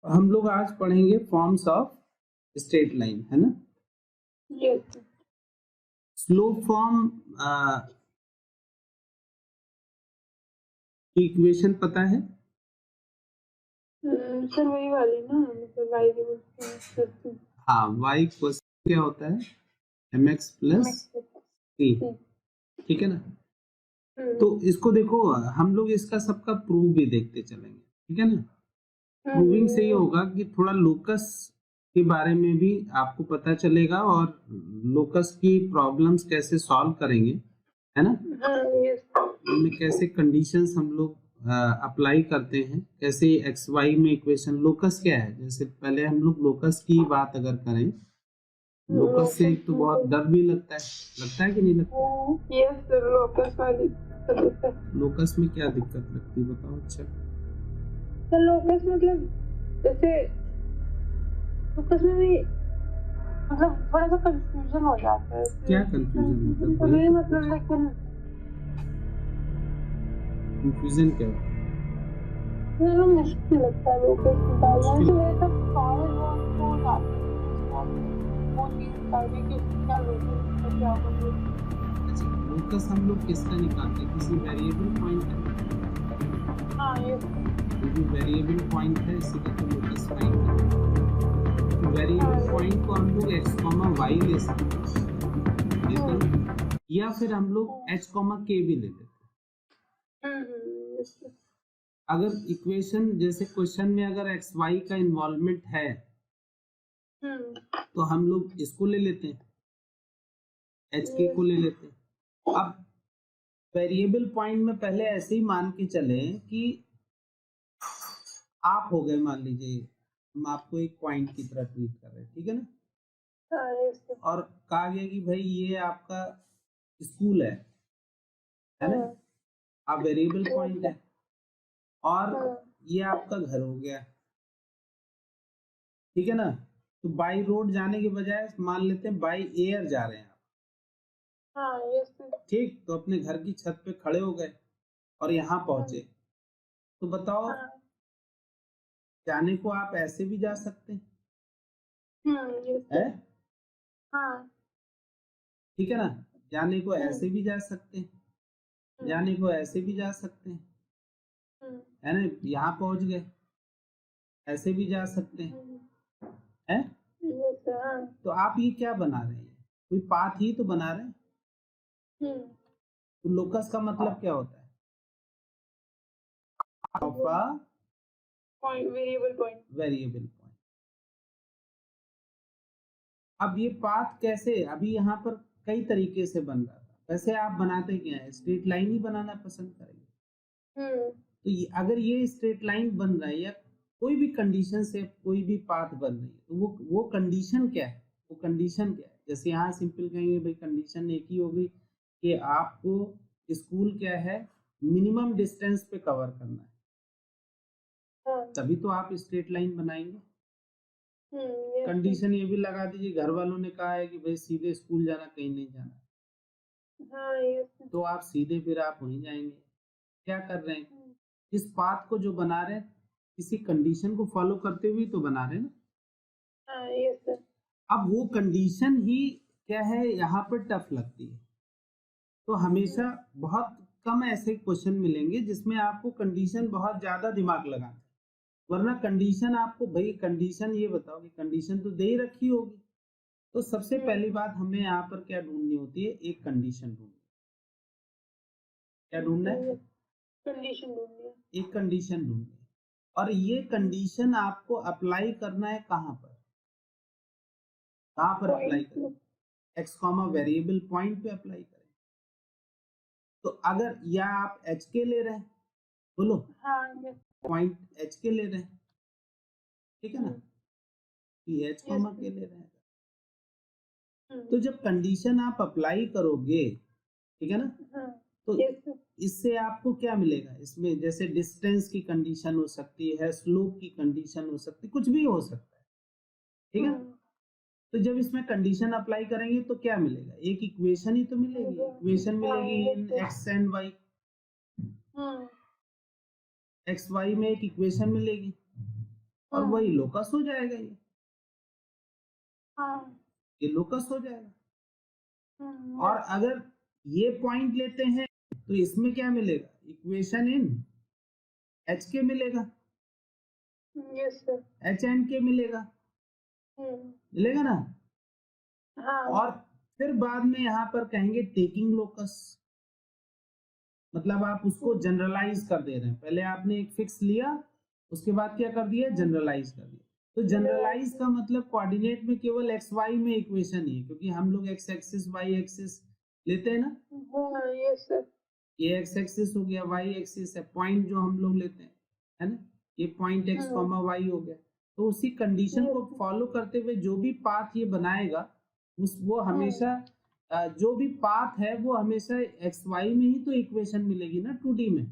हम लोग आज पढ़ेंगे फॉर्म्स ऑफ स्ट्रेट लाइन, है ना। यस स्लोप फॉर्म की इक्वेशन पता है? सर वही वाली ना, मतलब y इक्वल हाँ, y क्वेश्चन क्या होता है, mx प्लस c, ठीक है ना। तो इसको देखो, हम लोग इसका सबका प्रूफ भी देखते चलेंगे, ठीक है ना। प्रूविंग से ये होगा कि थोड़ा लोकस के बारे में भी आपको पता चलेगा और लोकस की प्रॉब्लम्स कैसे सॉल्व करेंगे, है ना। उनमें कैसे कंडीशंस हम लोग अप्लाई करते हैं, कैसे एक्स वाई में इक्वेशन। लोकस क्या है, जैसे पहले हम लोग लोकस की बात अगर करें, लोकस से तो बहुत डर भी लगता है कि नहीं लगता है? यस सर, लोकस वाली लोकस में क्या दिक्कत लगती है बताओ। अच्छा सर, लोकस मतलब जैसे लोकस में भी मतलब थोड़ा सा कंफ्यूजन हो जाता है। क्या कंफ्यूजन मतलब? तो नहीं मतलब लेकिन कंफ्यूजन क्या होता है? मेरे को मुश्किल लगता है लोकस निकालना, तो ये सब सॉलिड वर्क हो जाता है वो चीज निकालने की क्या लोकस क्या होगा। अच्छा, लोकस हम लोग किसका निकालते हैं? किसी वेरिएबल पॉइंट का। हाँ ये जो वेरिएबल पॉइंट है इसी का तो लोकस फाइंड करते हैं। तो वेरिएबल पॉइंट को हम लोग x, y ले सकते हैं, या फिर हम लोग h, k भी ले लेते हैं। अगर इक्वेशन जैसे क्वेश्चन में अगर एक्स वाई का इन्वॉल्वमेंट है तो हम लोग इसको ले लेते हैं, एच के को ले लेते हैं। अब वेरिएबल पॉइंट में पहले ऐसे ही मान के चले कि आप हो गए, मान लीजिए हम आपको एक पॉइंट की तरह ट्रीट कर रहे हैं, ठीक है ना। और कहा गया कि भाई ये आपका स्कूल है ना। आप वेरिएबल पॉइंट है और ये आपका घर हो गया, ठीक है ना। तो बाई रोड जाने के बजाय मान लेते हैं बाई एयर जा रहे हैं आप। ठीक, तो अपने घर की छत पे खड़े हो गए और यहाँ पहुंचे। तो बताओ, जाने को आप ऐसे भी जा सकते हैं, ठीक है ना। जाने को ऐसे भी जा सकते हैं, जाने को ऐसे भी जा सकते हैं, है ना। यहाँ पहुंच गए, ऐसे भी जा सकते हैं। तो आप ये क्या बना रहे हैं? कोई पाथ ही तो बना रहे हैं। तो लोकस का मतलब क्या होता है? Variable point. अब ये पाथ कैसे, अभी यहाँ पर कई तरीके से बन रहा था। वैसे आप बनाते क्या है, स्ट्रेट लाइन ही बनाना पसंद करेंगे। तो ये अगर ये स्ट्रेट लाइन बन रहा है या कोई भी कंडीशन से कोई भी पाथ बन रही है, तो वो कंडीशन क्या है? वो कंडीशन क्या है? जैसे यहाँ सिंपल कहेंगे भाई कंडीशन एक ही होगी कि आपको स्कूल क्या है, मिनिमम डिस्टेंस पे कवर करना है, तभी तो आप स्ट्रेट लाइन बनाएंगे। कंडीशन ये भी लगा दीजिए, घर वालों ने कहा है कि भाई सीधे स्कूल जाना, कहीं नहीं जाना, तो आप सीधे फिर आप वहीं जाएंगे। क्या कर रहे हैं, इस पाथ को जो बना रहे हैं किसी कंडीशन को फॉलो करते हुए तो बना रहे हैं ना। अब वो कंडीशन ही क्या है, यहाँ पर टफ लगती है। तो हमेशा बहुत कम ऐसे क्वेश्चन मिलेंगे जिसमें आपको कंडीशन बहुत ज्यादा दिमाग लगाना है, वरना कंडीशन आपको, भाई कंडीशन ये बताओ कि कंडीशन तो दे ही रखी होगी। तो सबसे पहली बात हमें यहाँ पर क्या ढूंढनी होती है, एक कंडीशन ढूंढनी। क्या ढूंढना है? कंडीशन ढूंढनी है, एक कंडीशन ढूंढनी है। और ये कंडीशन आपको अप्लाई करना है कहाँ पर? कहाँ पर अप्लाई करें? एक्स कॉमा वेरिएबल पॉइंट पे अप्लाई करें। तो अगर या आप एच के ले रहे हैं, बोलो पॉइंट एच के ले रहे हैं, ठीक है ना, कि एच कॉमा के ले रहे हैं। तो जब कंडीशन आप अप्लाई करोगे, ठीक है ना, तो इससे आपको क्या मिलेगा? इसमें जैसे डिस्टेंस की कंडीशन हो सकती है, स्लोप की कंडीशन हो सकती है, कुछ भी हो सकता है, ठीक है। तो जब इसमें कंडीशन अप्लाई करेंगे तो क्या मिलेगा? एक इक्वेशन ही तो मिलेगी। इक्वेशन मिलेगी in x and y, x y में एक इक्वेशन मिलेगी। और वही लोकस हो जाएगा। हाँ ये लोकस हो जाएगा। और yes, अगर ये पॉइंट लेते हैं तो इसमें क्या मिलेगा, इक्वेशन इन एच के मिलेगा, yes sir, एच एंड के मिलेगा, मिलेगा ना। हाँ और फिर बाद में यहाँ पर कहेंगे टेकिंग लोकस, मतलब आप उसको जनरलाइज कर दे रहे हैं। पहले आपने एक फिक्स लिया, उसके बाद क्या कर दिया, जनरलाइज कर दिया। तो जनरलाइज का मतलब कोऑर्डिनेट में केवल एक्स वाई में इक्वेशन ही है, क्योंकि हम लोग एक्स एक्सिस वाई एक्सिस लेते हैं ना। yes sir, ये एक्स एक्सिस हो गया, वाई एक्सिस है, पॉइंट जो हम लोग लेते हैं, है ना। ये पॉइंट एक्स कॉमा वाई हो गया। तो उसी कंडीशन को फॉलो करते हुए जो भी पाथ ये बनाएगा वो हमेशा जो भी पाथ है वो हमेशा एक्स वाई में ही तो इक्वेशन मिलेगी ना 2D में।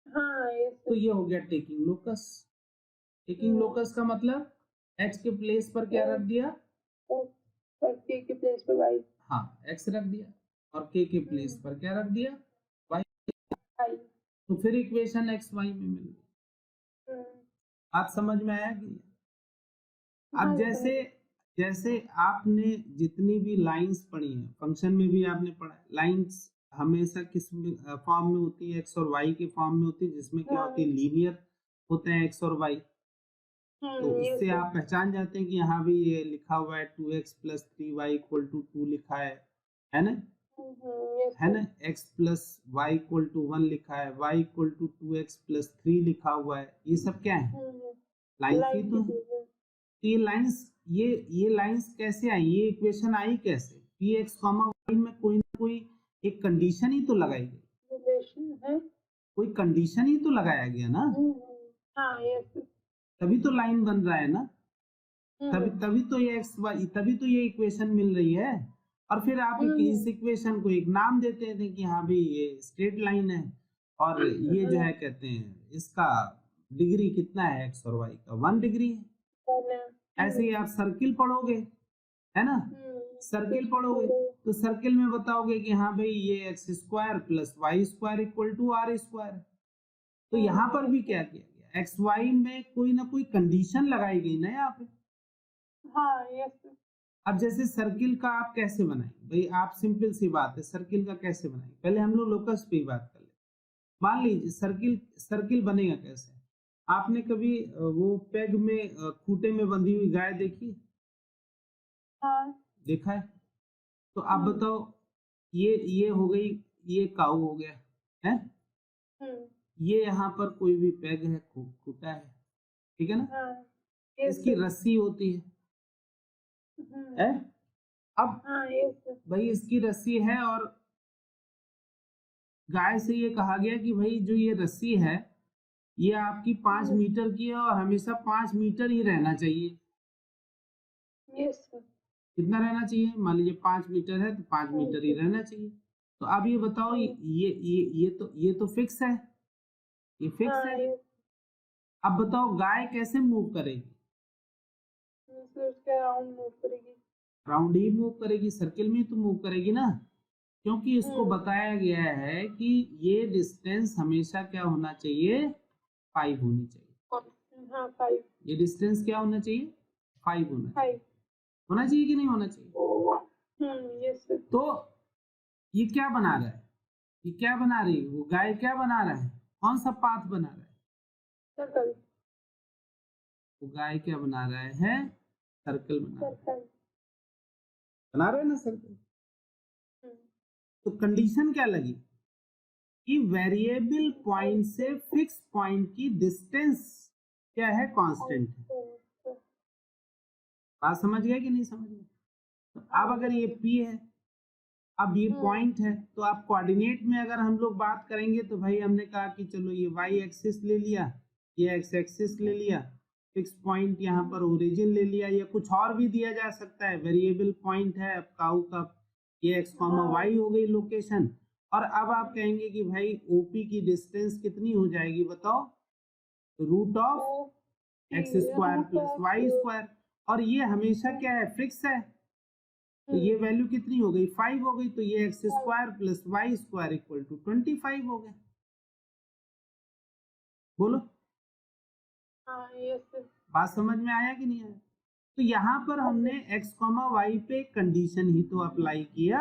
हाँ yes तो sir, ये हो गया टेकिंग लोकस। टेकिंग लोकस का मतलब एच के प्लेस पर क्या रख दिया, और के प्लेस पे वाई, हाँ एक्स रख दिया, और के प्लेस पर क्या रख दिया, वाई। आई, तो फिर इक्वेशन एक्स वाई में मिल गई। आप समझ में आया कि अब जैसे जैसे आपने जितनी भी लाइंस पढ़ी हैं, फंक्शन में भी आपने पढ़ा है, लाइंस हमेशा किस फॉर्म में होती है, एक्स और वाई के फॉर्म में होती है, जिसमें क्या होती है, लीनियर होते हैं एक्स और वाई। तो इससे आप पहचान जाते हैं कि यहाँ भी ये लिखा हुआ है 2x + 3y = 2 लिखा है ना, है ना। x + y = 1 लिखा है, y = 2x + 3 लिखा हुआ है। ये सब क्या है, लाइंस ही तो है। ये लाइंस ये लाइंस कैसे आई, ये इक्वेशन आई कैसे, px, y में कोई ना कोई एक कंडीशन ही तो लगाई गई, कोई कंडीशन ही तो लगाया गया ना, हाँ yes, तभी तो लाइन बन रहा है ना, तभी तभी तो ये एक्स वाई, तभी तो ये इक्वेशन मिल रही है। और फिर आप इस इक्वेशन को एक नाम देते थे कि हाँ भाई ये स्ट्रेट लाइन है, और ये जो है कहते हैं इसका डिग्री कितना है, एक्स और वाई का 1 डिग्री है। ऐसे ही आप सर्किल पढ़ोगे, है ना, सर्किल पढ़ोगे तो सर्किल में बताओगे कि हाँ भाई ये x² + y² = r²। तो यहाँ पर भी क्या किया गया, एक्स वाई में कोई ना कोई कंडीशन लगाई गई ना यहाँ पे। हाँ yes, अब जैसे सर्किल का आप कैसे बनाएंगे भाई, आप सिंपल सी बात है, सर्किल का कैसे बनाएंगे, पहले हम लोग लोकस पे ही बात कर ले। मान लीजिए सर्किल सर्किल बनेगा कैसे, आपने कभी वो पेग में खूंटे में बंधी हुई गाय देखी, हाँ देखा है। तो आप बताओ, ये हो गई, ये काऊ हो गया है, ये यहाँ पर कोई भी पेग है, खूंटा है, ठीक है ना, इसकी रस्सी होती है। अब भाई इसकी रस्सी है, और गाय से ये कहा गया कि भाई जो ये रस्सी है ये आपकी 5 मीटर की है, और हमेशा 5 मीटर ही रहना चाहिए। कितना रहना चाहिए, मान लीजिए 5 मीटर है तो 5 मीटर ही रहना चाहिए। तो अब ये बताओ, ये तो फिक्स है, ये फिक्स है। अब बताओ गाय कैसे मूव करेगी, राउंड ही मूव करेगी, सर्किल में तो मूव करेगी ना, क्योंकि इसको बताया गया है कि ये डिस्टेंस हमेशा क्या होना चाहिए, 5 होनी चाहिए। हाँ 5, ये डिस्टेंस क्या होना चाहिए, 5 होना चाहिए कि नहीं होना चाहिए। yes sir, तो ये क्या बना रहा है, ये क्या बना रही है, वो गाय क्या बना रहा है, कौन सा पाथ बना रहा है, सर्कल, वो गाय क्या बना रहा है, सर्कल बना रहा है ना, सर्कल। तो कंडीशन क्या लगी कि वेरिएबल पॉइंट से फिक्स पॉइंट की डिस्टेंस क्या है, कांस्टेंट है। बात समझ गया कि नहीं समझ गया। तो अब अगर ये P है, अब ये पॉइंट है, तो आप कोऑर्डिनेट में अगर हम लोग बात करेंगे तो भाई हमने कहा कि चलो ये y एक्सिस ले लिया, ये x एक्सिस ले लिया, फिक्स पॉइंट यहाँ पर ओरिजिन ले लिया, या कुछ और भी दिया जा सकता है, वेरिएबल पॉइंट है काऊ का, ये x, y हो गई लोकेशन। और अब आप कहेंगे कि भाई OP की डिस्टेंस कितनी हो जाएगी बताओ, √(x² + y²), और ये हमेशा क्या है, फिक्स है। तो ये वैल्यू कितनी हो गई, 5 हो गई, तो ये x² + y² = 25 हो गया। बोलो हाँ यस सर। बात समझ में आया कि नहीं आया? तो यहाँ पर हमने x, y पे कंडीशन ही तो अप्लाई किया,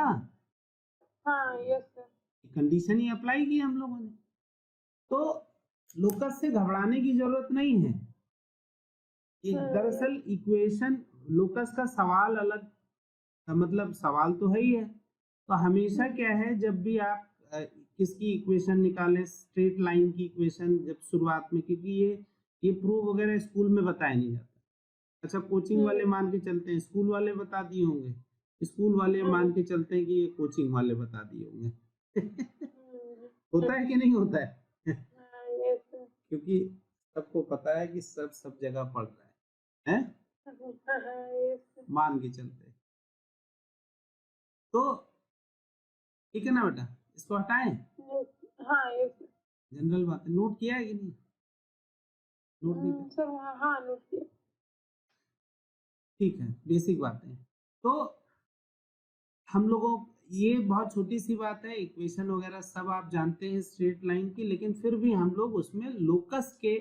हाँ यस सर। कंडीशन ही अप्लाई की हम लोगों ने। तो लोकस से घबराने की जरूरत नहीं है। दरअसल इक्वेशन लोकस का सवाल अलग, मतलब सवाल तो है ही है। तो हमेशा क्या है, जब भी आप किसकी इक्वेशन निकालें, स्ट्रेट लाइन की इक्वेशन जब शुरुआत में, क्योंकि ये प्रूव वगैरह स्कूल में बताया नहीं जाता। अच्छा कोचिंग वाले मान के चलते हैं स्कूल वाले बता दिए होंगे, स्कूल वाले मान के चलते हैं कि ये कोचिंग वाले बता दिए होंगे। होता है कि नहीं होता है? Yes sir. क्योंकि सबको पता है कि सब जगह पढ़ रहा है, यस सर। मान के चलते। तो ठीक है ना बेटा, इसको हटाएं। हाँ यस सर। जनरल बात है, नोट किया है कि नहीं? नोट नहीं किया? सर हाँ नोट किया। ठीक है, बेसिक बातें। तो हम लोगों, ये बहुत छोटी सी बात है, इक्वेशन वगैरह सब आप जानते हैं स्ट्रेट लाइन की, लेकिन फिर भी हम लोग उसमें लोकस के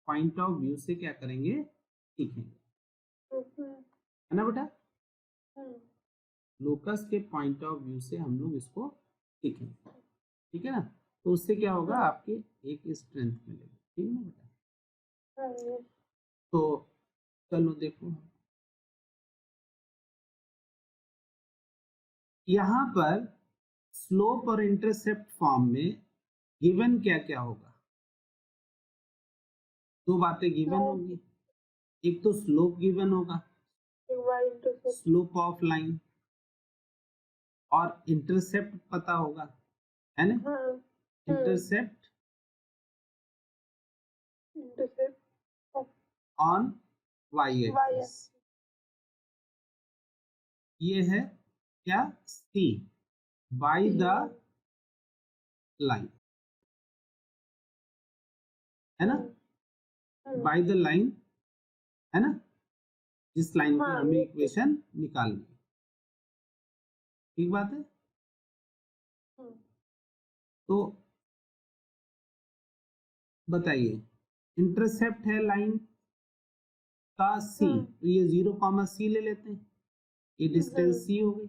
पॉइंट ऑफ व्यू से क्या करेंगे, सीखेंगे, है ना बेटा? लोकस के पॉइंट ऑफ व्यू से हम लोग इसको सीखेंगे, ठीक है ना? तो उससे क्या होगा, आपकी एक स्ट्रेंथ मिलेगी, ठीक है ना बेटा? तो चलो देखो, यहाँ पर स्लोप और इंटरसेप्ट फॉर्म में गिवन क्या क्या होगा? दो बातें गिवन होगी, एक तो स्लोप गिवन होगा, स्लोप ऑफ लाइन, और इंटरसेप्ट पता होगा, है ना? इंटरसेप्ट ऑन वाई एक्सिस, ये है क्या, सी बाय द लाइन, है ना? बाय द लाइन, है ना? जिस लाइन की हमें इक्वेशन निकालनी है, ठीक बात है? तो बताइए, इंटरसेप्ट है लाइन का सी, तो ये 0, सी ले लेते हैं, ये डिस्टेंस सी हो गई।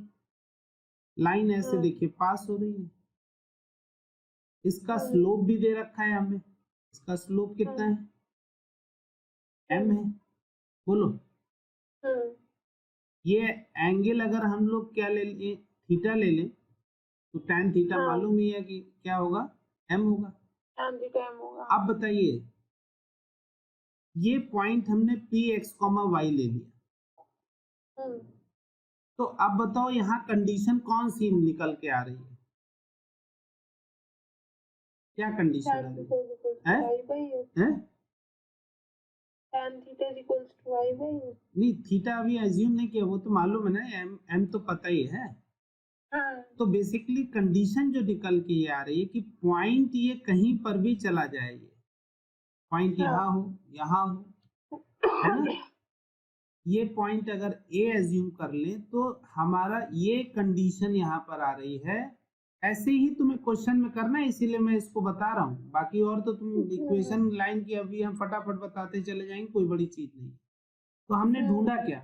लाइन ऐसे देखिए पास हो रही है, इसका स्लोप भी दे रखा है हमें, इसका स्लोप कितना है, m है, बोलो। ये एंगल अगर हम लोग क्या ले लें, थीटा ले लें, तो tan थीटा मालूम ही है कि क्या होगा, m होगा। अब बताइए, ये पॉइंट हमने p x, y ले लिया, तो अब बताओ यहाँ कंडीशन कौन सी निकल के आ रही है, क्या कंडीशन आ रही है? नहीं, थीटा अभी एज्यूम नहीं किया, वो तो मालूम है ना, m तो पता ही है। तो बेसिकली कंडीशन जो निकल के ये आ रही है कि पॉइंट ये कहीं पर भी चला जाए, ये पॉइंट यहाँ हो, यहाँ हो, है ना? ये पॉइंट अगर ए एज्यूम कर लें तो हमारा ये कंडीशन यहाँ पर आ रही है। ऐसे ही तुम्हें क्वेश्चन में करना है, इसीलिए मैं इसको बता रहा हूँ, बाकी और तो तुम इक्वेशन लाइन की अभी हम फटाफट बताते चले जाएंगे, कोई बड़ी चीज नहीं। तो हमने ढूंढा क्या,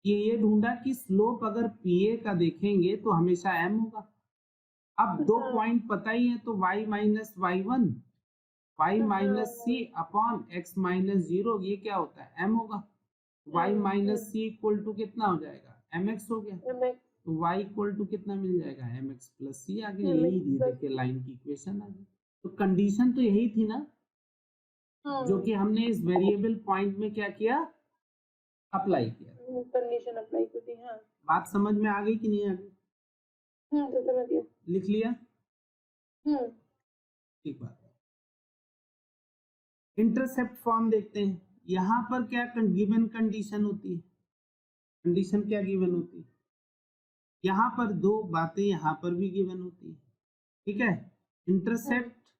ये ढूंढा कि स्लोप अगर पीए का देखेंगे तो हमेशा m होगा। अब दो पॉइंट पता ही है, तो y minus y1, y minus c upon x minus 0, ये क्या होता है, m होगा। y minus c equal to कितना हो जाएगा, mx हो गया, तो y इक्वल टू कितना मिल जाएगा, mx प्लस सी आ गया। यही देखिए लाइन की इक्वेशन आ गई। तो कंडीशन तो यही थी ना, जो कि हमने इस वेरिएबल पॉइंट में क्या किया, अप्लाई किया, कंडीशन अप्लाई की थी। हाँ, बात समझ में आ गई कि नहीं आ गई? तो समझ गया। लिख लिया? ठीक बात है। इंटरसेप्ट फॉर्म देखते हैं, यहां पर क्या गिवन कंडीशन होती है, कंडीशन क्या गिवन होती है, यहां पर दो बातें यहां पर भी गिवन होती है, ठीक है? इंटरसेप्ट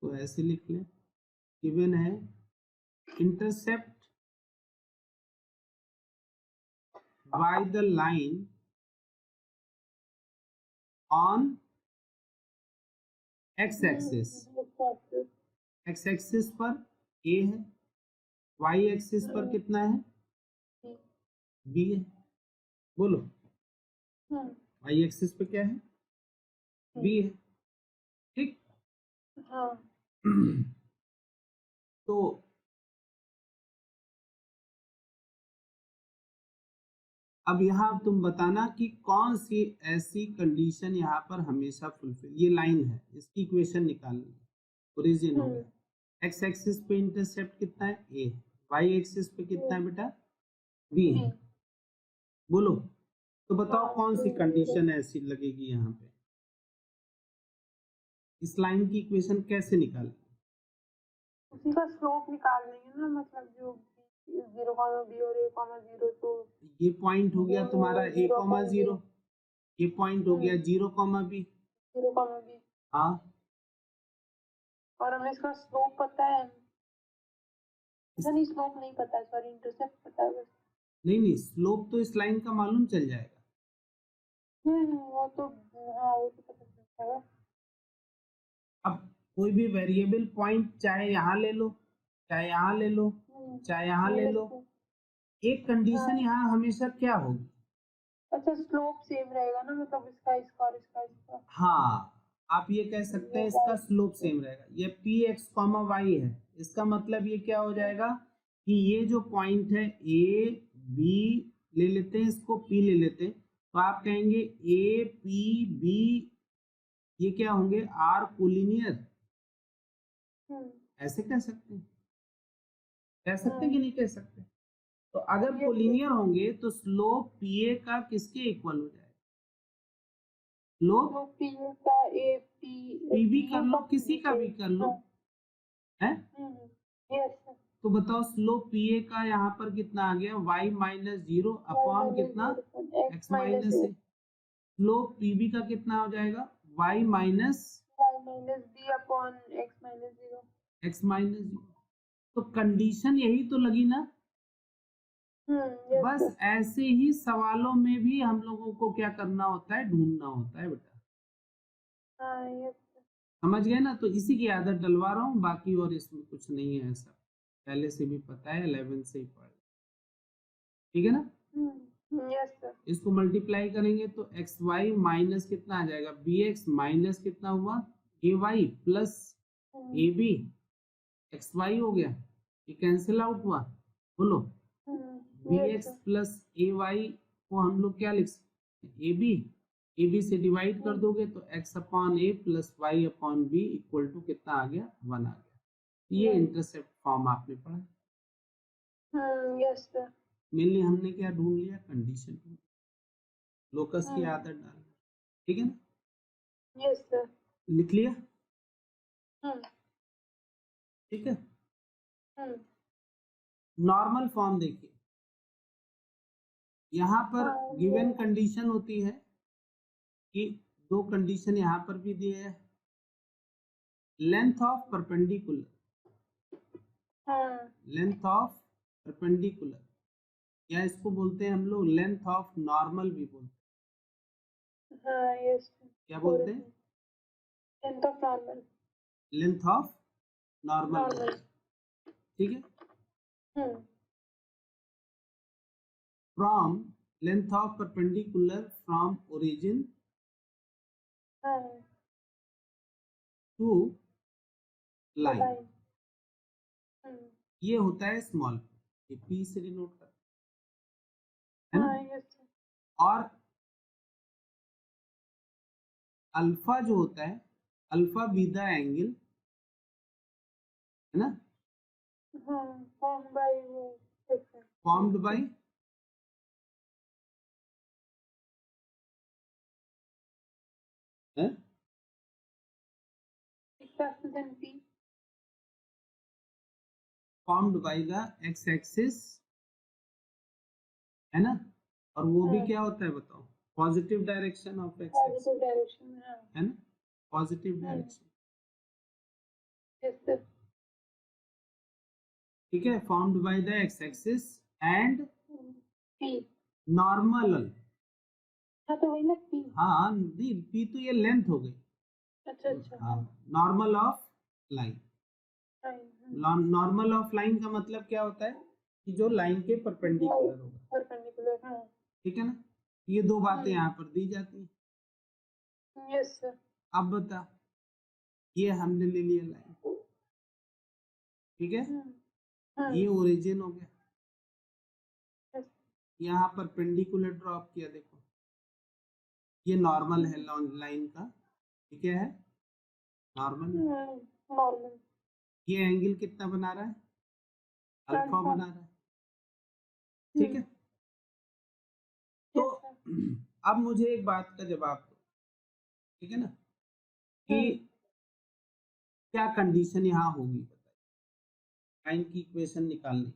तो ऐसे लिख लें, गिवन है intercept by the line on x axis x axis पर ए है, वाई एक्सिस पर कितना है, बी है। बोलो वाई एक्सिस पे क्या है, बी है। ठीक। हाँ। तो अब यहाँ तुम बताना कि कौन सी ऐसी कंडीशन यहाँ पर हमेशा फुलफिल, ये लाइन है, इसकी इक्वेशन निकालनी है। ओरिजिन हो गया, एक्स एक्सिस पे इंटरसेप्ट कितना है, ए, वाई एक्सिस पे कितना है बेटा, बी है। बोलो तो बताओ कौन सी कंडीशन ऐसी लगेगी यहाँ पे, इस लाइन की इक्वेशन कैसे निकालें, उसी का स्लोप निकाल लेंगे ना, मतलब जो 0, b और a, 0, तो ये पॉइंट हो गया तुम्हारा ए कॉमा 0, ये पॉइंट हो गया 0, बी। 0, b। हाँ, और हमें इसका स्लोप पता है, नहीं स्लोप नहीं पता है, सॉरी इंटरसेप्ट पता है बस। नहीं स्लोप तो इस लाइन का मालूम चल जाएगा। वो तो हाँ, वो तो पता चलता है। अब कोई भी वेरिएबल पॉइंट चाहे यहाँ ले लो, चाहे यहाँ ले लो, चाहे यहाँ ले लो, एक कंडीशन यहाँ हमेशा क्या होगी, अच्छा स्लोप सेम रहेगा ना, मतलब इसका और इसका। हाँ आप ये कह सकते हैं इसका स्लोप सेम रहेगा। ये पी एक्स कॉमा वाई है, इसका मतलब ये क्या हो जाएगा कि ये जो पॉइंट है ए बी ले लेते हैं, इसको पी ले लेते हैं, तो आप कहेंगे ए पी बी ये क्या होंगे, आर कोलिनियर, ऐसे कह सकते हैं, कह सकते हैं कि नहीं कह सकते। तो अगर कोलिनियर होंगे तो स्लोप पी ए का किसके इक्वल हो जाएगा, स्लोप पीए का ए पी भी कर लो, किसी का भी कर लो, है। तो बताओ स्लोप पी ए का यहाँ पर कितना आ गया, y माइनस 0 अपॉन कितना, x minus a. Slope P B का कितना हो जाएगा, y minus b upon x minus 0। तो कंडीशन यही तो लगी ना। बस ऐसे ही सवालों में भी हम लोगों को क्या करना होता है, ढूंढना होता है बेटा। समझ गए ना, तो इसी की आदत डलवा रहा हूँ, बाकी और इसमें कुछ नहीं है, ऐसा पहले से भी पता है, 11 से ही पढ़, ठीक है ना। इसको मल्टीप्लाई करेंगे तो एक्स वाई माइनस कितना आ जाएगा, बी एक्स माइनस कितना हुआ, a y plus a b, x y हो गया, ये कैंसिल आउट हुआ। बोलो b x plus a y को हम लोग क्या लिख सकते हैं, ए बी से डिवाइड कर दोगे तो x upon a plus y upon b equal to कितना आ गया, 1 आ गया। ये इंटरसेप्ट फॉर्म आपने पढ़ा। Yes sir. मेनली हमने क्या ढूंढ लिया, कंडीशन, लोकस की आदत डाल, ठीक है ना। Yes sir. लिख लिया, ठीक है। नॉर्मल फॉर्म देखिए, यहाँ पर गिवन कंडीशन होती है कि दो कंडीशन यहाँ पर भी दिए है, length of perpendicular, length of perpendicular, या इसको बोलते हैं हम लोग लेंथ ऑफ नॉर्मल भी बोलते हैं। यस। क्या बोलते हैं, length of normal, length of normal, ठीक है। From length of perpendicular from origin to line, ये होता है स्मॉल, ये पी से डिनोट करता है ना। और अल्फा जो होता है, अल्फा बी द एंगल, है ना, formed by formed by the x axis, है ना, और वो भी क्या होता है बताओ, positive direction of x axis, है ना, पॉजिटिव डायरेक्शन, ठीक है। Formed by the x axis and normal, तो वही ना पी। हाँ पी तो ये लेंथ हो गई, अच्छा। हाँ, normal of line, normal of line का मतलब क्या होता है कि जो लाइन के परपेंडिकुलर होगा, परपेंडिकुलर। हाँ ठीक है ना। ये दो बातें यहाँ पर दी जाती हैं। Yes sir. अब बता, ये हमने ले लिया लाइन, ठीक है, ये ओरिजिन हो गया, यहाँ परपेंडिकुलर ड्रॉप किया, देखो ये नॉर्मल है लाइन का, ठीक है, नॉर्मल। ये एंगल कितना बना रहा है, अल्फा बना रहा है, ठीक है। तो अब मुझे एक बात का जवाब दो, ठीक है ना, कि क्या कंडीशन यहाँ होगी, बताइए, लाइन की इक्वेशन निकालनी।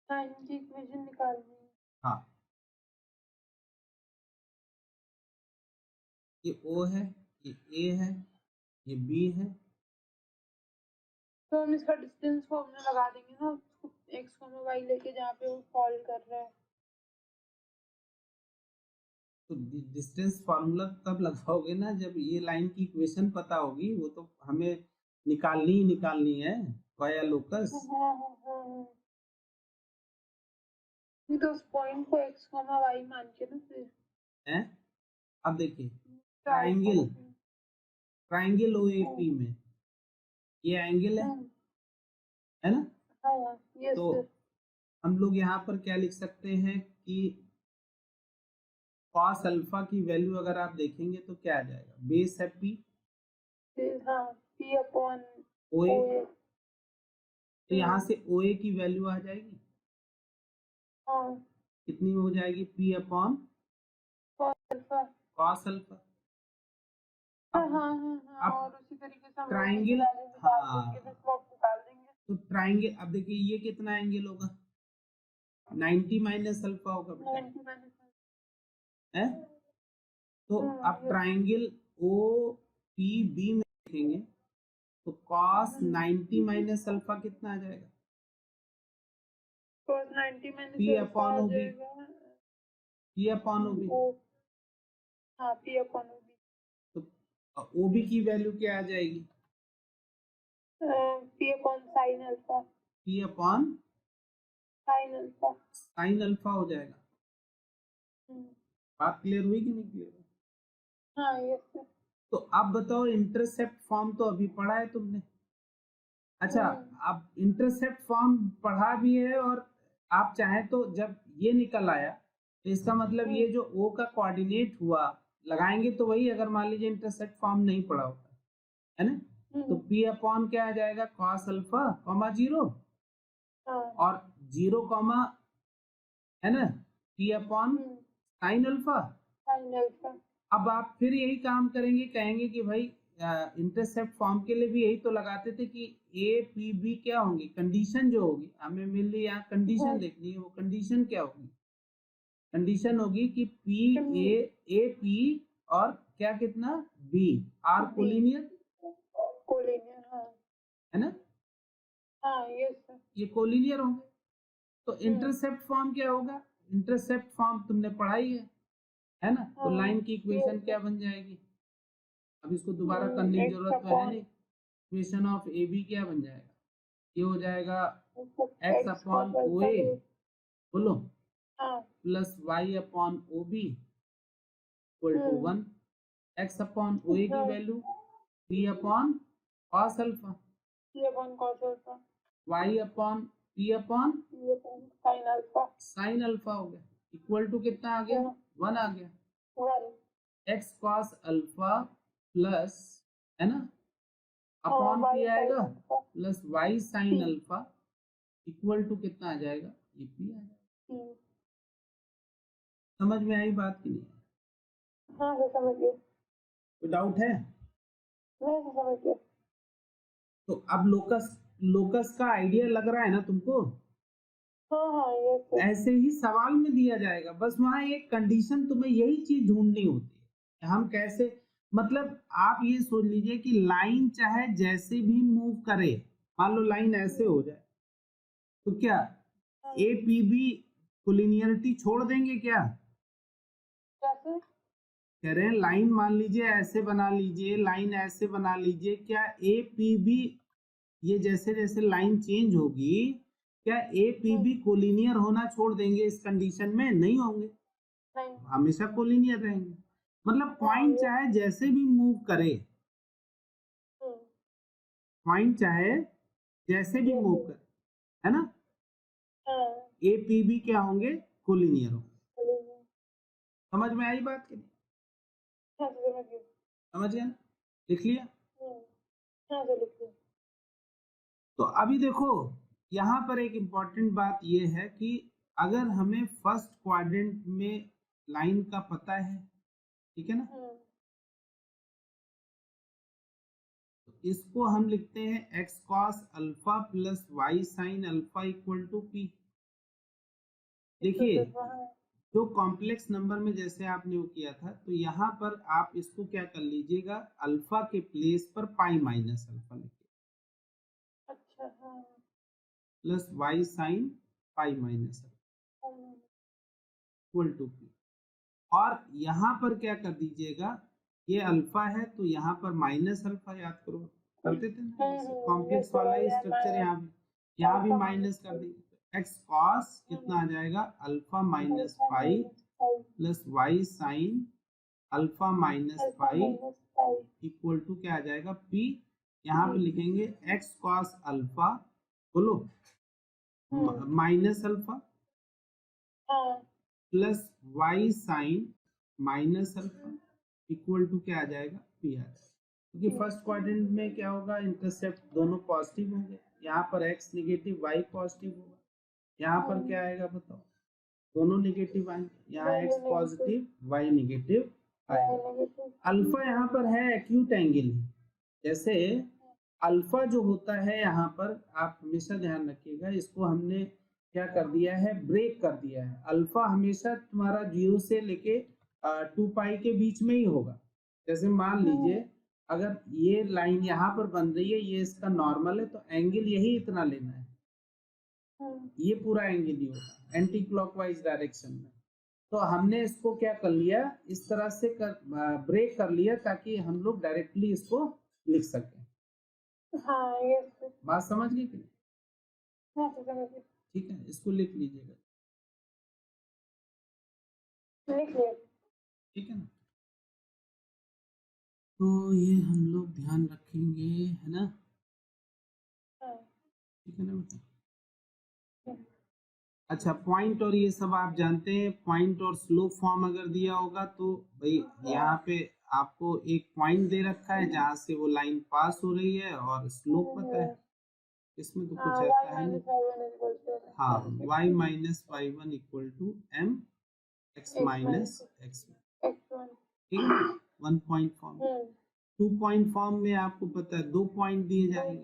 लाइन की इक्वेशन निकालनी है। हाँ, ये O है, ये A है, ये B है, तो हम इसका डिस्टेंस फॉर्मूला लगा देंगे ना, x, y लेके जहाँ पे वो फॉल कर रहा है। तो डिस्टेंस फार्मूला तब लगाओगे ना जब ये लाइन की इक्वेशन पता होगी, वो तो हमें निकालनी है वाया लोकस। तो उस पॉइंट को x, y मान के ना फिर हैं। अब देखिए ट्राइंगल OAP में ये एंगल है ना। तो हम लोग यहाँ पर क्या लिख सकते हैं कि cos अल्फा की वैल्यू अगर आप देखेंगे तो क्या आ जाएगा, बेस है P, OA, तो यहाँ से OA की वैल्यू आ जाएगी, कितनी हो जाएगी, P अपॉन cos अल्फा। और उसी तरीके से ट्राइंगल, हाँ, तो ट्राइंगल, अब देखिए ये कितना एंगल होगा, 90 माइनस अल्फा होगा बेटा, है। तो अब ट्राइंगल OPB में देखेंगे तो cos 90 माइनस अल्फा कितना आ जाएगा, P upon OB, P upon OB। तो OB की वैल्यू क्या आ जाएगी, P upon sine alpha. P upon sine alpha हो जाएगा। बात क्लियर हुई कि नहीं क्लियर? हाँ यस। तो अब बताओ, इंटरसेप्ट फॉर्म तो अभी पढ़ा है तुमने, अच्छा, अब इंटरसेप्ट फॉर्म पढ़ा भी है, और आप चाहें तो जब ये निकल आया तो इसका मतलब ये जो O का कोऑर्डिनेट हुआ लगाएंगे तो वही, अगर मान लीजिए इंटरसेप्ट फॉर्म नहीं पढ़ा होता है ना, तो P अपॉन क्या आ जाएगा, cos अल्फा कॉमा 0, और 0 कॉमा, है ना, P अपॉन साइन अल्फा। अब आप फिर यही काम करेंगे, कहेंगे कि भाई इंटरसेप्ट फॉर्म के लिए भी यही तो लगाते थे कि APB क्या होंगी, कंडीशन जो होगी हमें मिल रही, यहाँ कंडीशन देखनी है, वो कंडीशन क्या होगी, कंडीशन होगी कि AP और क्या कितना B आर कोलिनियर, है ना। हाँ यस, ये कोलिनियर होंगे। तो इंटरसेप्ट फॉर्म क्या होगा, इंटरसेप्ट फॉर्म तुमने पढ़ाई है ना। तो लाइन की इक्वेशन क्या बन जाएगी, अब इसको दोबारा करने की जरूरत तो है नहीं, इक्वेशन ऑफ AB क्या बन जाएगा, ये हो जाएगा x अपॉन OA, बोलो, plus y upon OB equal to 1, x upon OA की value P upon cos alpha, y upon P upon sine alpha हो गया, इक्वल टू कितना आ गया, 1 आ गया, x cos अल्फा प्लस, है ना, अपॉन P आएगा plus y sine alpha equal to कितना आ जाएगा, ये P आ जाएगा। समझ में आई बात की नहीं? हाँ सर समझ गए। कोई डाउट है? नहीं सर समझ गए। तो अब लोकस का आइडिया लग रहा है ना तुमको? हाँ हाँ यस। ऐसे ही सवाल में दिया जाएगा, बस वहां एक कंडीशन, तुम्हें यही चीज ढूंढनी होती है, हम कैसे, मतलब आप ये सोच लीजिए कि लाइन चाहे जैसे भी मूव करे, मान लो लाइन ऐसे हो जाए, तो क्या APB कोलिनियरिटी छोड़ देंगे क्या? कैसे? कह रहे हैं लाइन मान लीजिए ऐसे बना लीजिए, लाइन ऐसे बना लीजिए, क्या ए पी बी, ये जैसे जैसे लाइन चेंज होगी क्या ए पी बी कोलिनियर होना छोड़ देंगे इस कंडीशन में? नहीं होंगे, नहीं। हमेशा कोलिनियर रहेंगे। मतलब पॉइंट चाहे जैसे भी मूव करे, पॉइंट चाहे जैसे भी मूव करे, है ना, ए पी बी क्या होंगे? कोलिनियर होंगे। समझ में आई बात की? समझ गया ना? लिख लिया? तो अभी देखो यहाँ पर एक इम्पॉर्टेंट बात ये है कि अगर हमें फर्स्ट क्वाड्रेंट में लाइन का पता है, ठीक है ना, तो इसको हम लिखते हैं x cos alpha plus y sine alpha equal to p. देखिए जो कॉम्प्लेक्स नंबर में जैसे आपने वो किया था, तो यहाँ पर आप इसको क्या कर लीजिएगा, अल्फा के प्लेस पर पाई माइनस अल्फा लिखिए, plus y sine pi minus equal to p. और यहाँ पर क्या कर दीजिएगा, ये अल्फा है तो यहाँ पर माइनस अल्फा, याद करो करते थे ना कॉम्प्लेक्स वाला ही स्ट्रक्चर, यहाँ भी माइनस कर देंगे, तो एक्स कॉस कितना आ जाएगा, alpha minus pi plus y sine alpha minus pi equal to क्या आ जाएगा, पी। यहाँ पे लिखेंगे एक्स कॉस अल्फा, बोलो, minus alpha plus y sine minus alpha equal to क्या आ जाएगा, पी आ जाएगा। क्योंकि फर्स्ट क्वाड्रेंट में क्या होगा, इंटरसेप्ट दोनों पॉजिटिव होंगे, यहाँ पर एक्स नेगेटिव वाई पॉजिटिव होगा, यहाँ पर क्या आएगा बताओ, दोनों नेगेटिव आएंगे, यहाँ एक्स पॉजिटिव वाई नेगेटिव आएगा। अल्फा यहाँ पर है एक्यूट एंगल, जैसे अल्फा जो होता है यहाँ पर आप हमेशा ध्यान रखिएगा, इसको हमने क्या कर दिया है, ब्रेक कर दिया है। अल्फा हमेशा तुम्हारा 0 से लेके 2 पाई के बीच में ही होगा। जैसे मान लीजिए अगर ये लाइन यहाँ पर बन रही है, ये इसका नॉर्मल है, तो एंगल यही इतना लेना है, ये पूरा एंगल ही होगा एंटी क्लॉकवाइज डायरेक्शन में। तो हमने इसको क्या कर लिया, इस तरह से ब्रेक कर लिया ताकि हम लोग डायरेक्टली इसको लिख सकें। हाँ, बात समझ गई कि ठीक है, इसको लिख लीजिएगा, ठीक है ना। तो ये हम लोग ध्यान रखेंगे, है ना, ठीक है ना बेटा। अच्छा, पॉइंट और ये सब आप जानते हैं, पॉइंट और स्लोप फॉर्म अगर दिया होगा तो भाई यहाँ पे आपको एक पॉइंट दे रखा है जहाँ से वो लाइन पास हो रही है और स्लोप पता है, इसमें तो कुछ ऐसा है नहीं। हाँ, y minus y one equal to m x minus x one, ठीक है, 1 पॉइंट फॉर्म। 2 पॉइंट फॉर्म में आपको पता है 2 पॉइंट दिए जाएंगे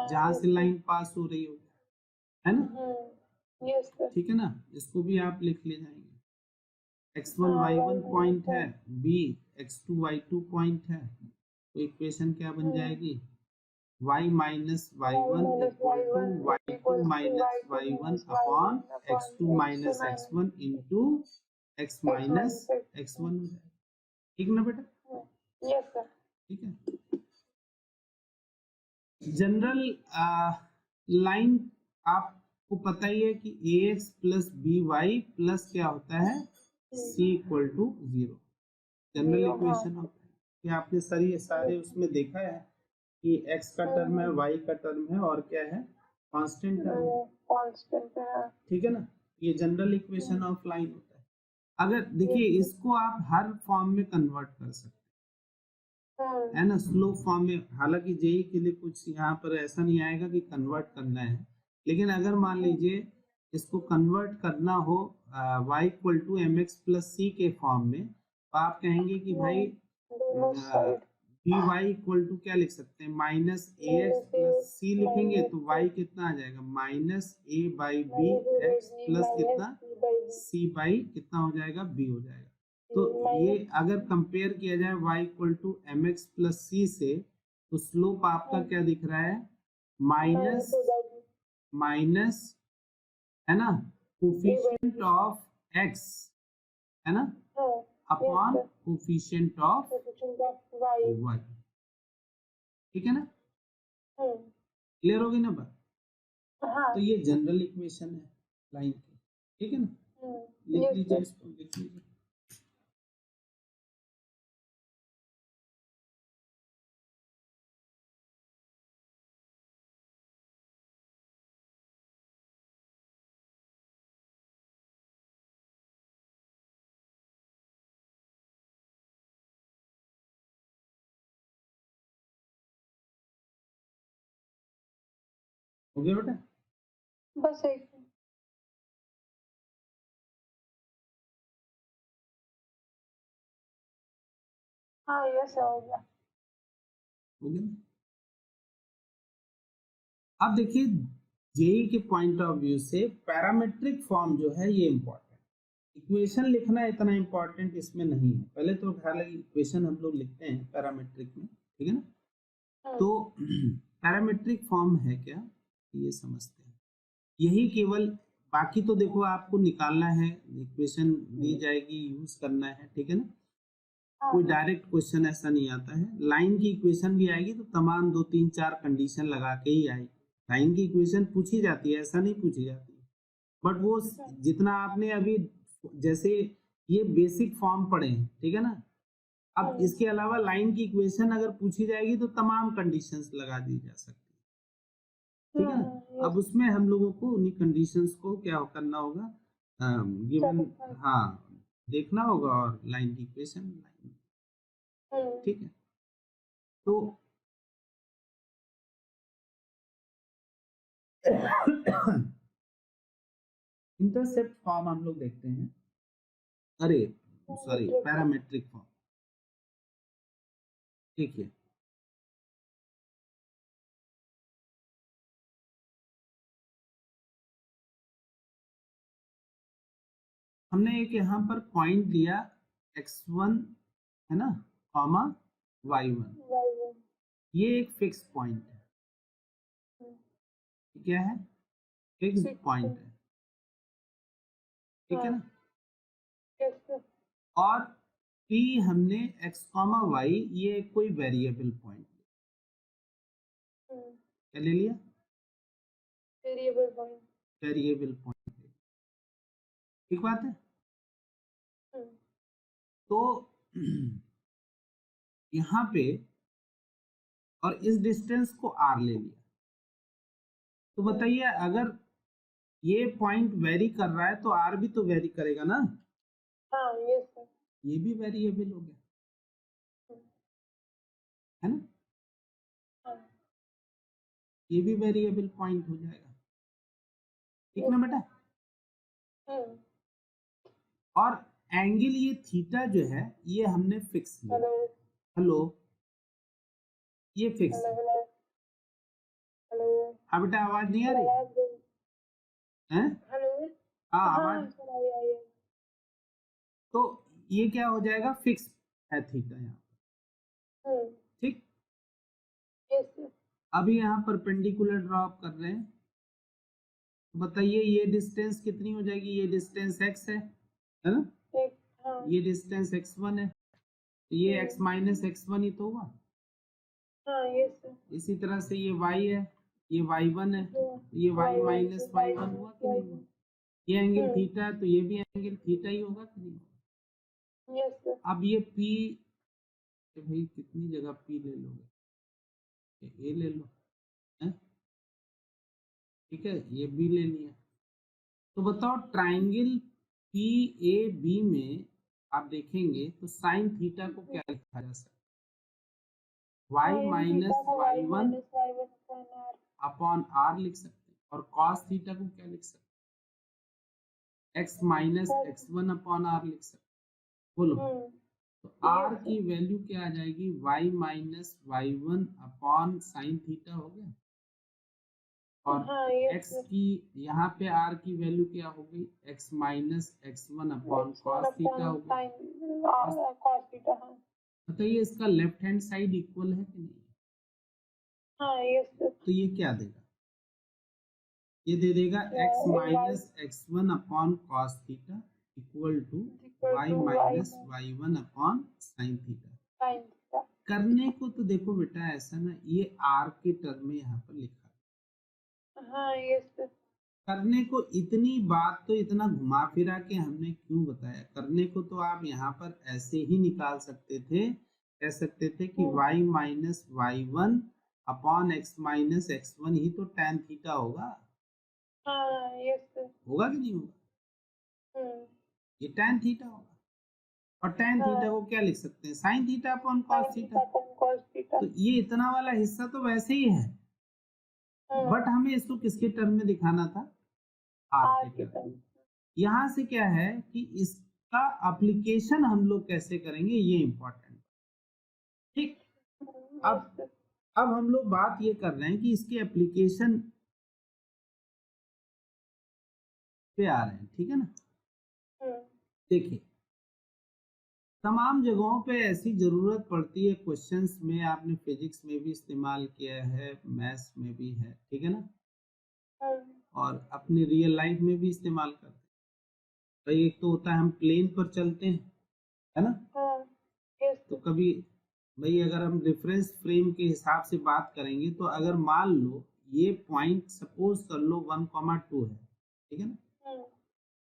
जहाँ से लाइन पास हो रही होगी, है ना, ठीक है ना। इसको भी आप लिख ले जाएंगे, x1 y1 पॉइंट है, b x2 y2 पॉइंट है, तो इक्वेशन क्या बन जाएगी, y minus y1 equal to y2 minus y1 upon x2 minus x1 into x minus x1, ठीक ना बेटा? यस सर, ठीक है। जनरल लाइन आपको पता ही है कि ax प्लस by प्लस क्या होता है, c equal to 0, general equation होता है। कि आपने सारे उसमें देखा है कि x का टर्म है, y का टर्म है और क्या है, कांस्टेंट टर्म, ठीक है ना। ये जनरल इक्वेशन ऑफ लाइन होता है। अगर देखिए इसको आप हर फॉर्म में कन्वर्ट कर सकते हैं, है ना, स्लो फॉर्म में। हालांकि जेई के लिए कुछ यहाँ पर ऐसा नहीं आएगा कि कन्वर्ट करना है, लेकिन अगर मान लीजिए इसको कन्वर्ट करना हो y equal to m x plus c के फॉर्म में, तो आप कहेंगे कि भाई डी वाई इक्वल टू क्या लिख सकते हैं, minus a x plus c लिखेंगे तो y कितना आ जाएगा, minus a by b x plus कितना, सी बाई कितना हो जाएगा, b हो जाएगा। तो ये अगर कंपेयर किया जाए y equal to m x plus c से, तो स्लोप आपका क्या दिख रहा है, माइनस माइनस, है ना, कोफिशिएंट ऑफ x, है ना, upon Yes, sir. Coefficient of Coefficient of y. y, ठीक है ना, Hmm. क्लियर होगी ना बात। हाँ. तो ये जनरल इक्वेशन है लाइन की, ठीक है ना, लिख Yes, लीजिए sir. इसको, लिख लीजिए। हो गया बेटा, बस एक हाँ यस हो गया। हो गया ना। अब देखिए जेई के पॉइंट ऑफ व्यू से पैरामेट्रिक फॉर्म जो है ये इंपॉर्टेंट, इक्वेशन लिखना इतना इंपॉर्टेंट इसमें नहीं है, पहले तो हालांकि इक्वेशन हम लोग लिखते हैं पैरामेट्रिक में, ठीक है ना। तो पैरामेट्रिक फॉर्म है क्या, ये समझते हैं, यही केवल, बाकी तो देखो आपको निकालना है, इक्वेशन दी जाएगी, यूज करना है, ठीक है ना, कोई डायरेक्ट क्वेश्चन ऐसा नहीं आता है। लाइन की इक्वेशन भी आएगी तो तमाम 2 3 4 कंडीशन लगा के ही आएगी। लाइन की इक्वेशन पूछी जाती है, ऐसा नहीं पूछी जाती, बट वो जितना आपने अभी, जैसे ये बेसिक फॉर्म पढ़े हैं, ठीक है ना, अब इसके अलावा लाइन की इक्वेशन अगर पूछी जाएगी तो तमाम कंडीशंस लगा दी जा सकती है, ठीक है ना। अब उसमें हम लोगों को उन्हीं कंडीशंस को क्या करना होगा, गिवन, हाँ देखना होगा, और लाइन की इक्वेशन, ठीक है। तो इंटरसेप्ट फॉर्म हम लोग देखते हैं, अरे सॉरी पैरामेट्रिक फॉर्म, ठीक है। हमने एक यहाँ पर पॉइंट दिया x1 है ना, कॉमा y1, ये एक फिक्स पॉइंट है, क्या है, फिक्स पॉइंट है, ठीक है ना। और p हमने x कॉमा y, ये कोई वेरिएबल पॉइंट, क्या ले लिया, वेरिएबल पॉइंट, ठीक बात है। तो यहाँ पे, और इस डिस्टेंस को r ले लिया, तो बताइए अगर ये पॉइंट वेरी कर रहा है तो r भी तो वेरी करेगा ना, हाँ यस सर, ये भी वेरिएबल हो गया, है ना, ये भी वेरिएबल पॉइंट हो जाएगा, ठीक ना बेटा। और एंगल ये थीटा जो है ये हमने फिक्स लिया, हेलो, ये फिक्स है। हाँ बेटा आवाज नहीं आ रही है, हाँ आवाज, तो ये क्या हो जाएगा, फिक्स है थीटा यहाँ, ठीक। अभी यहाँ परपेंडिकुलर ड्रॉप कर रहे हैं, तो बताइए ये डिस्टेंस कितनी हो जाएगी, ये डिस्टेंस x है ना, ये डिस्टेंस x1 है, तो ये x माइनस x1 ही तो हुआ, इसी तरह से ये y है, ये y1 है, ये y माइनस y1 हुआ कि नहीं हुआ, ये एंगल थीटा है तो ये भी एंगल थीटा ही होगा कि नहीं। अब ये p, भाई कितनी जगह p ले लोगे, ये ले लो, है? ठीक है, ये b ले लिया, तो बताओ ट्राइंगल पी ए बी में आप देखेंगे तो साइन थीटा को क्या लिखा जा सकता है, y minus y1 upon r लिख सकते हैं, और cos थीटा को क्या लिख सकते हैं, x minus x1 upon r लिख सकते हैं, बोलो। तो r की वैल्यू क्या आ जाएगी, y minus y1 upon sine theta हो गया, और x की यहाँ पे r की वैल्यू क्या हो गई, x minus x1 upon cos theta हो गया। बताइए इसका लेफ्ट हैंड साइड इक्वल है कि नहीं, हाँ यस। तो ये क्या देगा, ये दे देगा x minus x1 upon cos theta, equal to equal y to minus y y1 upon sine theta. sin theta. करने को तो देखो बेटा ऐसा ना, ये r के टर्म में यहाँ पर लिखा है। हाँ yes sir. करने को इतनी बात तो इतना घुमा फिरा के हमने क्यों बताया? करने को तो आप यहाँ पर ऐसे ही निकाल सकते थे, कह सकते थे कि y minus y1 upon x minus x1 ही तो tan थीटा होगा। हाँ yes sir. होगा कि नहीं होगा? ये tan थीटा होगा। और tan हाँ. थीटा को क्या लिख सकते हैं? sin theta upon cos sin theta. theta upon cos theta. तो ये इतना वाला हिस्सा तो वैसे ही है, बट हमें इसको किसके टर्म में दिखाना था? r के टर्म में। यहाँ से क्या है कि इसका एप्लीकेशन हम लोग कैसे करेंगे, ये इंपॉर्टेंट। ठीक, अब हम लोग बात ये कर रहे हैं कि इसके एप्लीकेशन पे आ रहे हैं, ठीक है ना। देखिए, तमाम जगहों पे ऐसी जरूरत पड़ती है, क्वेश्चंस में आपने फिजिक्स में भी इस्तेमाल किया है, मैथ्स में भी है, ठीक है ना, और अपने रियल लाइफ में भी इस्तेमाल करते हैं। भाई एक तो होता है हम प्लेन पर चलते हैं, है ना, तो कभी भाई अगर हम रेफरेंस फ्रेम के हिसाब से बात करेंगे तो अगर मान लो ये पॉइंट सपोज कर लो 1,2 है, ठीक है ना,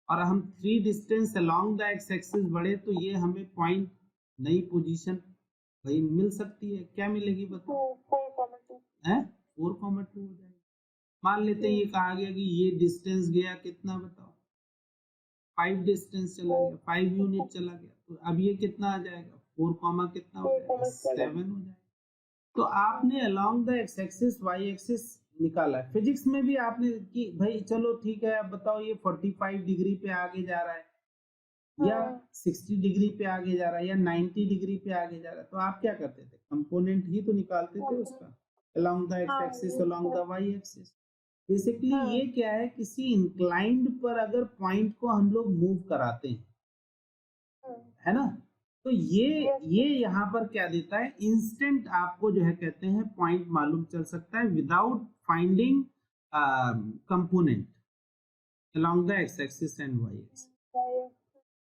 और हम 3 distance along the x axis बढ़े तो ये हमें पॉइंट नई पोजीशन भाई मिल सकती है। क्या मिलेगी बताओ? 4,2 हो जाएगा। मान लेते हैं ये कहा गया कि ये डिस्टेंस गया कितना बताओ? 5 डिस्टेंस चला गया, 5 यूनिट चला गया, तो अब ये कितना आ जाएगा? 4, कितना हो जाएगा? 7 हो जाएगा। तो आपने along the x axis y axis निकाला है। फिजिक्स में भी आपने कि भाई चलो ठीक है, अब बताओ ये 45 डिग्री पे आगे जा रहा है या 60 डिग्री पे आगे जा रहा है या 90 डिग्री पे आगे जा रहा है, तो आप क्या करते थे? कंपोनेंट ही तो निकालते थे उसका, along the x axis along the y axis. Basically ये क्या है, किसी इंक्लाइंड पर अगर पॉइंट को हम लोग मूव कराते हैं, है ना, तो ये यहाँ पर क्या देता है, इंस्टेंट आपको जो है कहते हैं पॉइंट मालूम चल सकता है without finding component along the x axis and y axis.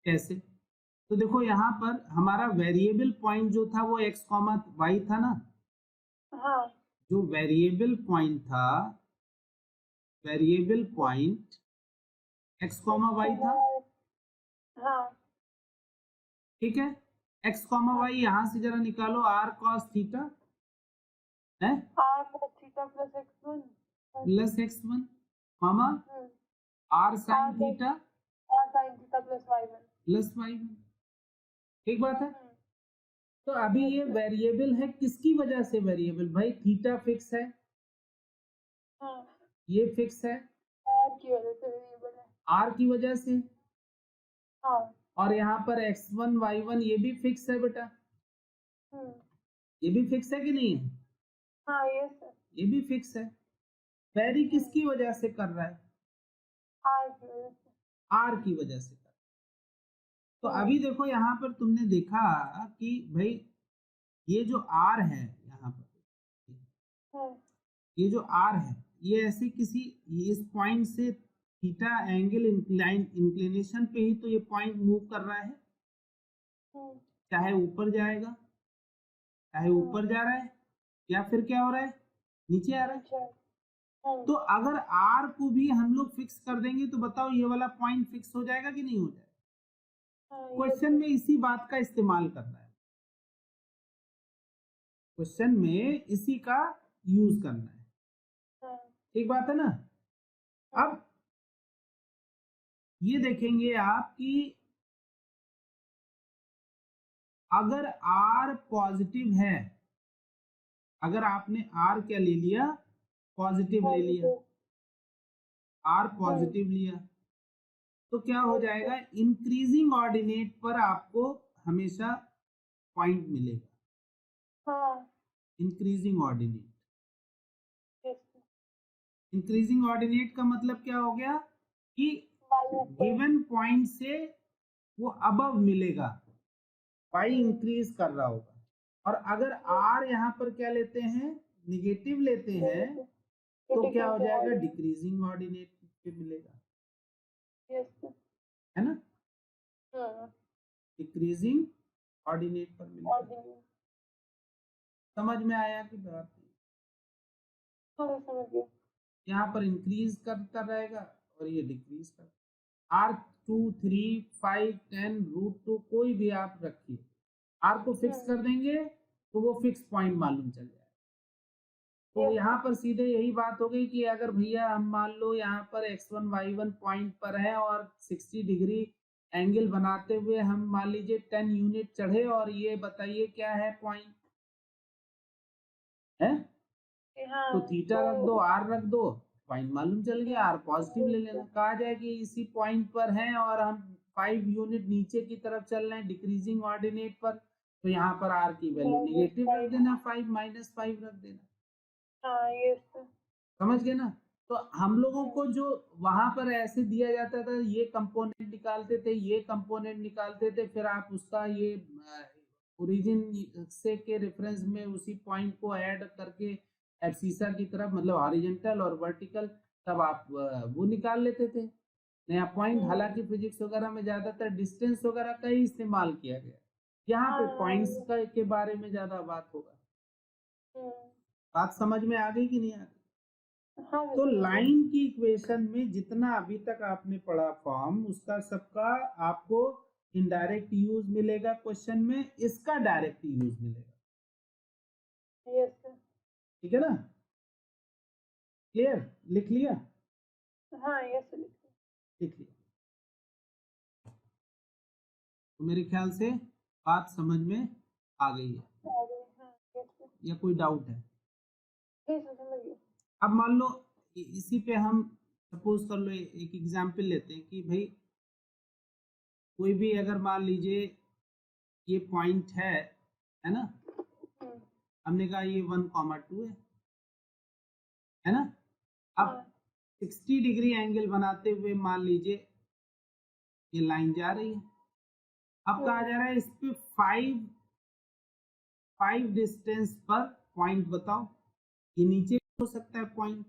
कैसे? तो देखो यहाँ पर हमारा वेरिएबल पॉइंट जो था वो x, y था ना। हाँ। जो वेरिएबल पॉइंट था, वेरिएबल पॉइंट x, y था। हाँ। ठीक है, x, y यहां से जरा निकालो, r cos थीटा है, r cos theta plus x1 comma r sin theta plus y1। ठीक बात है। तो अभी ये वेरिएबल है, किसकी वजह से वेरिएबल? भाई थीटा फिक्स है, ये फिक्स है, r की वजह से वेरिएबल है, r की वजह से। और यहाँ पर x1 y1 ये भी फिक्स है बेटा, ये भी फिक्स है कि नहीं है? हाँ ये सर, ये भी फिक्स है। वेरी किसकी वजह से कर रहा है? r की वजह से, r की वजह से कर। तो अभी देखो यहाँ पर तुमने देखा कि भाई ये जो r है यहाँ पर, ये जो r है ये ऐसे किसी इस पॉइंट से थीटा एंगल इंक्लिनेशन पे ही तो ये पॉइंट मूव कर रहा है, चाहे ऊपर जाएगा, चाहे ऊपर जा रहा है या फिर क्या हो रहा है, नीचे आ रहा है। तो अगर r को भी हम लोग फिक्स कर देंगे तो बताओ ये वाला पॉइंट फिक्स हो जाएगा कि नहीं हो जाएगा? क्वेश्चन में इसी बात का इस्तेमाल करना है, क्वेश्चन में इसी का यूज करना है। ठीक बात है ना। अब ये देखेंगे आप कि अगर r पॉजिटिव है, अगर आपने r क्या ले लिया, पॉजिटिव ले लिया, r पॉजिटिव लिया, तो क्या हो जाएगा, इंक्रीजिंग ऑर्डिनेट पर आपको हमेशा पॉइंट मिलेगा। इंक्रीजिंग ऑर्डिनेट, इंक्रीजिंग ऑर्डिनेट का मतलब क्या हो गया कि गिवन पॉइंट से वो अबव मिलेगा, पाई इंक्रीज कर रहा होगा। और अगर r यहाँ पर क्या लेते हैं, निगेटिव लेते हैं, तो क्या हो जाएगा, डिक्रीजिंग ऑर्डिनेट पे मिलेगा, है ना। डिक्रीजिंग ऑर्डिनेट पर मिलेगा। ऑर्डिनेट। समझ में आया कि बात? हाँ समझ गया। यहाँ पर इंक्रीज करता रहेगा और ये डिक्रीज करता। R 2 3 5 10 √2 कोई भी आप रखिए, R को फिक्स कर देंगे तो वो फिक्स पॉइंट मालूम चल जाएगा। तो यहाँ पर सीधे यही बात हो गई कि अगर भैया हम मान लो यहाँ पर x1 y1 पॉइंट पर है और 60 डिग्री एंगल बनाते हुए हम मान लीजिए 10 यूनिट चढ़े, और ये बताइए क्या है पॉइंट है? तो थीटा रख दो, R रख दो, पॉइंट मालूम चल गया, R पॉजिटिव ले लेना। कहा जाए कि इसी पॉइंट पर हैं और हम 5 यूनिट नीचे की तरफ चल रहे हैं डिक्रीजिंग ऑर्डिनेट पर, तो यहाँ पर R की वैल्यू नेगेटिव रख देना, 5 -5 रख देना। समझ गए ना? तो हम लोगों को जो वहां पर ऐसे दिया जाता था, ये कंपोनेंट निकालते थे, ये कंपोनेंट निकालते थे, फिर आप उसका ये ओरिजिन से के रेफरेंस में उसी पॉइंट को ऐड करके एब्सीसा की तरफ, मतलब हॉरिजॉन्टल और वर्टिकल, तब आप वो निकाल लेते थे नया पॉइंट। हालांकि फिजिक्स वगैरह में ज्यादातर डिस्टेंस वगैरह का ही इस्तेमाल किया गया, यहाँ पे पॉइंट्स का के बारे में ज्यादा बात होगा। बात समझ में आ गई कि नहीं आ गई? तो लाइन की इक्वेशन में जितना अभी तक आपने पढ़ा फॉर्म, उसका सबका आपको इनडायरेक्ट यूज मिलेगा क्वेश्चन में, इसका डायरेक्ट यूज मिलेगा। ठीक है ना? क्लियर? लिख लिया? हाँ यस लिख लिया। तो मेरे ख्याल से बात समझ में आ गई है, या कोई डाउट है? अब मान लो इसी पे हम सपोज कर लो एक एग्जाम्पल लेते हैं कि भाई कोई भी अगर मान लीजिए ये पॉइंट है ना, हमने कहा ये 1,2 है ना। अब 60 डिग्री एंगल बनाते हुए मान लीजिए ये लाइन जा रही है। अब कहा जा रहा है इस पे 5 डिस्टेंस पर पॉइंट बताओ। ये नीचे हो सकता है पॉइंट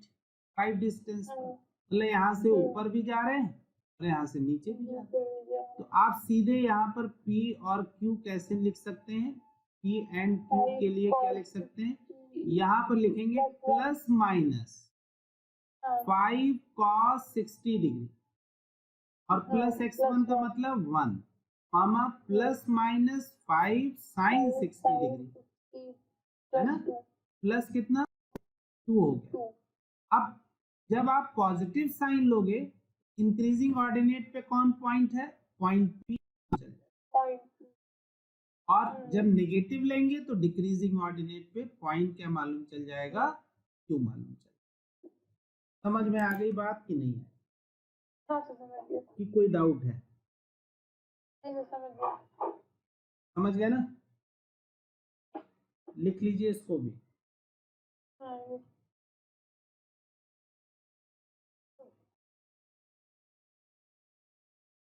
5 डिस्टेंस पर, मतलब यहाँ से ऊपर भी जा रहे हैं और यहाँ से नीचे भी जा रहे हैं। तो आप सीधे यहाँ पर P और Q कैसे लिख सकते हैं? P एंड Q के लिए क्या लिख सकते हैं? यहाँ पर लिखेंगे प्लस माइनस 5 cos 60 डिग्री, और प्लस x1 का मतलब 1, मामा प्लस माइनस 5 sin 60 डिग्री, है ना। प्लस कितना? 2 हो गया। अब जब आप पॉजिटिव साइन लोगे, इंक्रीजिंग ऑर्डिनेट पे कौन पॉइंट है? पॉइंट P चल जाएगा। और जब नेगेटिव लेंगे तो डिक्रीजिंग ऑर्डिनेट पे पॉइंट क्या मालूम चल जाएगा? Q मालूम चल जाएगा। समझ में आ गई बात कि नहीं है? कि कोई डाउट है? समझ गए ना? लिख लीजिए इसको भी।